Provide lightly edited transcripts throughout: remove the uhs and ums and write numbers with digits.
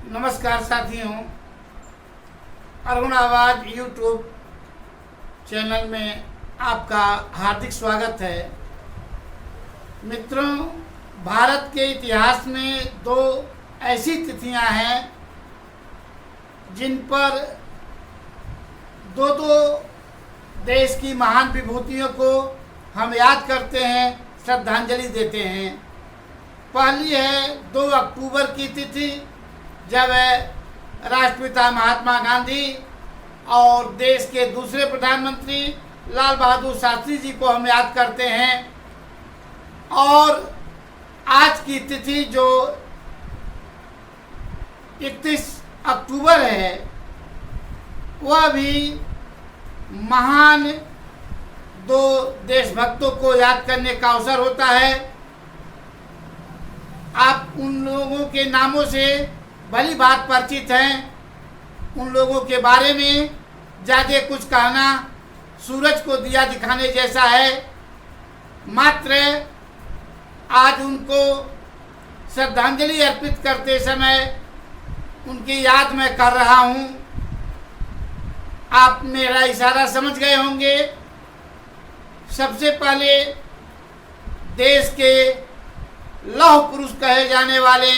नमस्कार साथियों, अरुण आवाज यूट्यूब चैनल में आपका हार्दिक स्वागत है। मित्रों, भारत के इतिहास में दो ऐसी तिथियां हैं जिन पर दो देश की महान विभूतियों को हम याद करते हैं, श्रद्धांजलि देते हैं। पहली है 2 अक्टूबर की तिथि, जब राष्ट्रपिता महात्मा गांधी और देश के दूसरे प्रधानमंत्री लाल बहादुर शास्त्री जी को हम याद करते हैं। और आज की तिथि जो 31 अक्टूबर है, वह भी महान 2 देशभक्तों को याद करने का अवसर होता है। आप उन लोगों के नामों से भली बात परिचित हैं। उन लोगों के बारे में ज़्यादा कुछ कहना सूरज को दिया दिखाने जैसा है। मात्र आज उनको श्रद्धांजलि अर्पित करते समय उनकी याद में कर रहा हूँ। आप मेरा इशारा समझ गए होंगे। सबसे पहले देश के लौह पुरुष कहे जाने वाले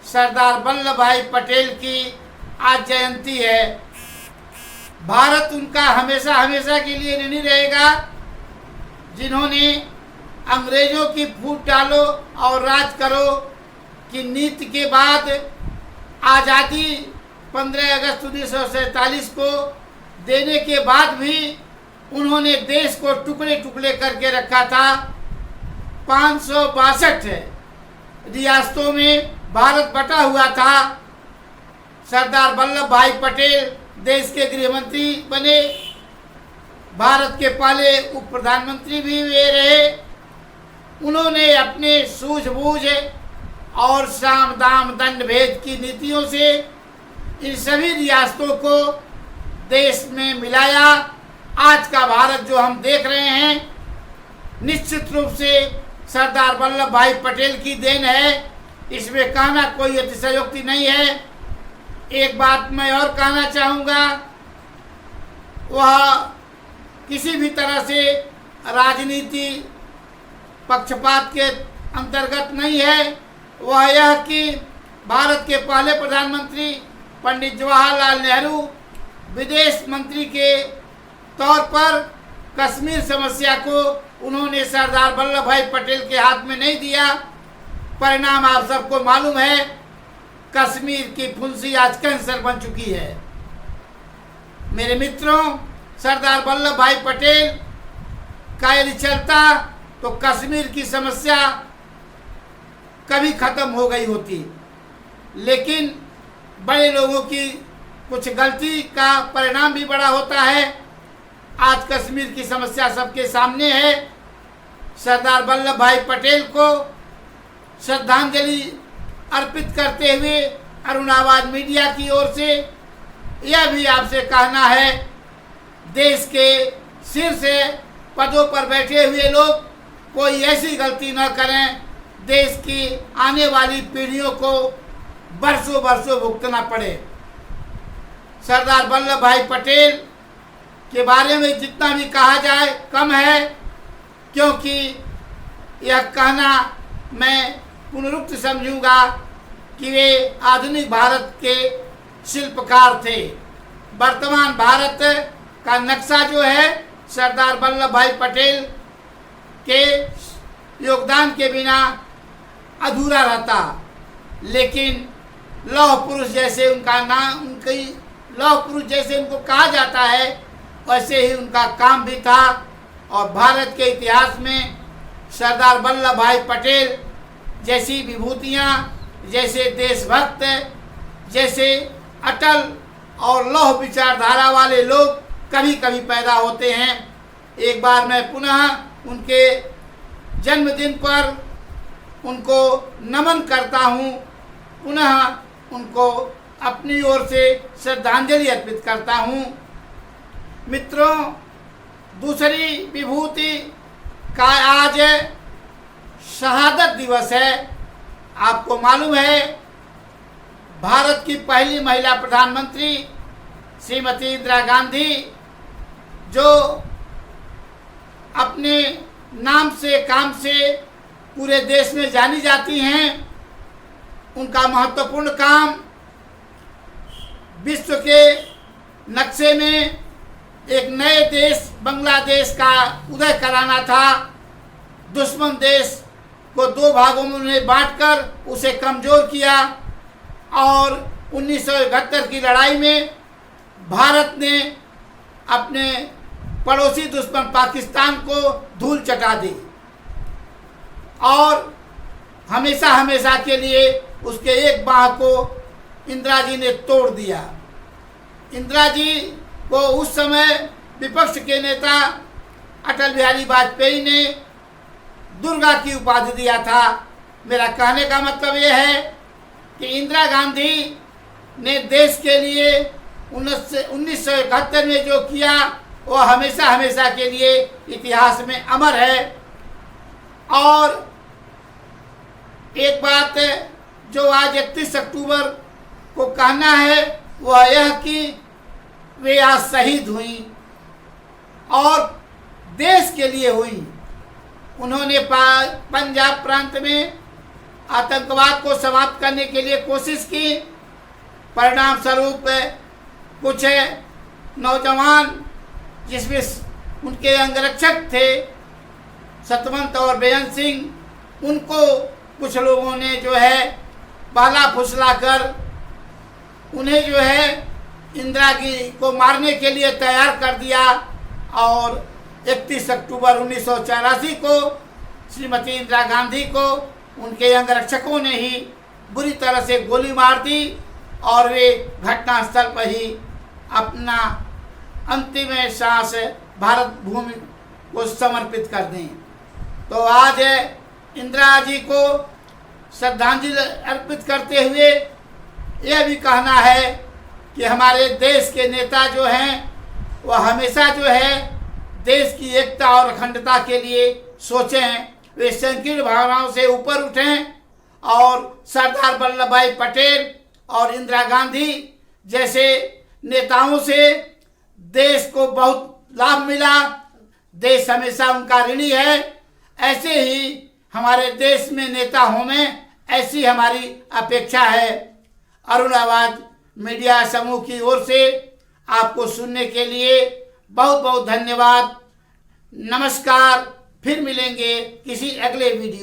सरदार वल्लभ भाई पटेल की आज जयंती है। भारत उनका हमेशा हमेशा के लिए ऋणी रहेगा, जिन्होंने अंग्रेजों की फूट डालो और राज करो की नीति के बाद आज़ादी 15 अगस्त 1947 को देने के बाद भी उन्होंने देश को टुकड़े टुकड़े करके रखा था। 562 रियासतों में भारत बटा हुआ था। सरदार वल्लभ भाई पटेल देश के गृह मंत्री बने, भारत के पहले उप प्रधानमंत्री भी वे रहे। उन्होंने अपने सूझबूझ और साम दाम दंड भेद की नीतियों से इन सभी रियासतों को देश में मिलाया। आज का भारत जो हम देख रहे हैं, निश्चित रूप से सरदार वल्लभ भाई पटेल की देन है। इसमें कहना कोई अतिशयोक्ति नहीं है। एक बात मैं और कहना चाहूँगा, वह किसी भी तरह से राजनीति पक्षपात के अंतर्गत नहीं है। वह यह कि भारत के पहले प्रधानमंत्री पंडित जवाहरलाल नेहरू विदेश मंत्री के तौर पर कश्मीर समस्या को उन्होंने सरदार वल्लभ भाई पटेल के हाथ में नहीं दिया। परिणाम आप सबको मालूम है, कश्मीर की फुंसी आज कैंसर बन चुकी है। मेरे मित्रों, सरदार वल्लभ भाई पटेल का यदि चलता तो कश्मीर की समस्या कभी खत्म हो गई होती, लेकिन बड़े लोगों की कुछ गलती का परिणाम भी बड़ा होता है। आज कश्मीर की समस्या सबके सामने है। सरदार वल्लभ भाई पटेल को श्रद्धांजलि अर्पित करते हुए अरुण आवाज मीडिया की ओर से यह भी आपसे कहना है, देश के शीर्ष पदों पर बैठे हुए लोग कोई ऐसी गलती न करें, देश की आने वाली पीढ़ियों को बरसों बरसों भुगतना पड़े। सरदार वल्लभ भाई पटेल के बारे में जितना भी कहा जाए कम है, क्योंकि यह कहना मैं पुनरुक्त समझूंगा कि वे आधुनिक भारत के शिल्पकार थे। वर्तमान भारत का नक्शा जो है, सरदार वल्लभ भाई पटेल के योगदान के बिना अधूरा रहता। लेकिन लौह पुरुष जैसे उनका नाम, उनकी लौह पुरुष जैसे उनको कहा जाता है, वैसे ही उनका काम भी था। और भारत के इतिहास में सरदार वल्लभ भाई पटेल जैसी विभूतियाँ, जैसे देशभक्त, जैसे अटल और लौह विचारधारा वाले लोग कभी कभी पैदा होते हैं। एक बार मैं पुनः उनके जन्मदिन पर उनको नमन करता हूँ, पुनः उनको अपनी ओर से श्रद्धांजलि अर्पित करता हूँ। मित्रों, दूसरी विभूति का आज शहादत दिवस है। आपको मालूम है भारत की पहली महिला प्रधानमंत्री श्रीमती इंदिरा गांधी, जो अपने नाम से काम से पूरे देश में जानी जाती हैं। उनका महत्वपूर्ण काम विश्व के नक्शे में एक नए देश बांग्लादेश का उदय कराना था। दुश्मन देश को दो भागों में उन्हें बांटकर उसे कमज़ोर किया और 1971 की लड़ाई में भारत ने अपने पड़ोसी दुश्मन पाकिस्तान को धूल चटा दी और हमेशा हमेशा के लिए उसके एक बाह को इंदिरा जी ने तोड़ दिया। इंदिरा जी को उस समय विपक्ष के नेता अटल बिहारी वाजपेयी ने दुर्गा की उपाधि दिया था। मेरा कहने का मतलब यह है कि इंदिरा गांधी ने देश के लिए 1971 में जो किया वो हमेशा हमेशा के लिए इतिहास में अमर है। और एक बात जो आज 31 अक्टूबर को कहना है वह यह कि वे आज शहीद हुई और देश के लिए हुई। उन्होंने पंजाब प्रांत में आतंकवाद को समाप्त करने के लिए कोशिश की। परिणाम स्वरूप कुछ नौजवान, जिसमें उनके अंगरक्षक थे सतवंत और बेअंत सिंह, उनको कुछ लोगों ने जो है बहला फुसला कर उन्हें जो है इंदिरा जी को मारने के लिए तैयार कर दिया और 31 अक्टूबर 1984 को श्रीमती इंदिरा गांधी को उनके अंगरक्षकों ने ही बुरी तरह से गोली मार दी और वे घटनास्थल पर ही अपना अंतिम सांस भारत भूमि को समर्पित कर दें। तो आज इंदिरा जी को श्रद्धांजलि अर्पित करते हुए यह भी कहना है कि हमारे देश के नेता जो हैं वह हमेशा जो है देश की एकता और अखंडता के लिए सोचें। वे संकीर्ण भावनाओं से ऊपर उठें और सरदार वल्लभ भाई पटेल और इंदिरा गांधी जैसे नेताओं से देश को बहुत लाभ मिला। देश हमेशा उनका ऋणी है। ऐसे ही हमारे देश में नेता हों, ऐसी हमारी अपेक्षा है। अरुण आवाज मीडिया समूह की ओर से आपको सुनने के लिए बहुत बहुत धन्यवाद। नमस्कार। फिर मिलेंगे किसी अगले वीडियो।